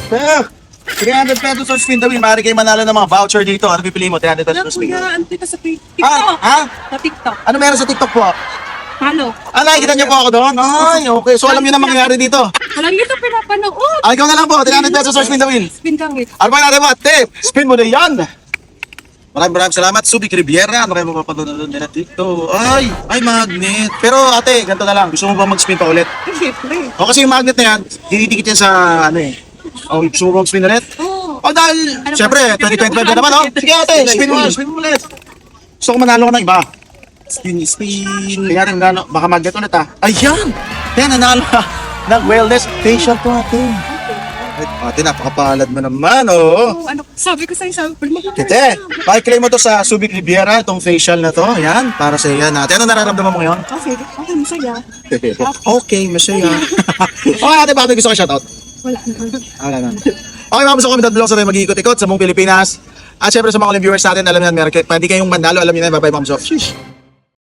Sir, 300 pesos sa spin the wheel. Maaari kayo manalo ng mga voucher dito. Ano pipili mo? 300 pesos Alam sa ko spin the wheel. yan, dito sa TikTok. Ha? Sa TikTok. Ano meron sa TikTok po? Halo. Nakikita niyo po ako doon? Ay, okay. So alam niyo na mangyayari dito. Walang ito pinapanood. Ikaw na lang po. 300 pesos sa spin the wheel. Spin kang it. Ano ba natin mo? Tip, spin mo na yan. Maraming salamat, Subic Riviera. Ano kayo mapapanood nila dito? Ay, magnet. Pero ate, ganito na lang. Gusto mo ba mag-spin pa ulit? Siyempre. O kasi yung magnet na yan, didikit yan sa ano eh. O, gusto mo ba mag-spin ulit? Oo. O dahil, syempre, 2025 na naman, oh. Sige ate, spin mo ulit. Gusto ko manalo ka ng iba. Spin. Kaya rin gano, baka magnet ulit ah. Ayan! Kaya nanalo ka ng wellness facial to ate. Ay, ate, napakapalad mo naman, oh. Ano, sabi ko sa'yo, sabi ko, Tete, pakiklaim mo to sa Subic Riviera, itong facial na to. Ayan, para sa iyan natin. Ano nararamdaman mo ngayon? Okay, masaya. Okay, masaya. Okay, ate, bakit gusto ka shoutout? Wala na. Wala na. Okay, mga gusto kami vlog sa tayo mag-iikot-ikot sa buong Pilipinas. At syempre sa mga viewers natin, alam niyan, pwede kayong manalo, alam niyo na, bye-bye, Ma'am Sof.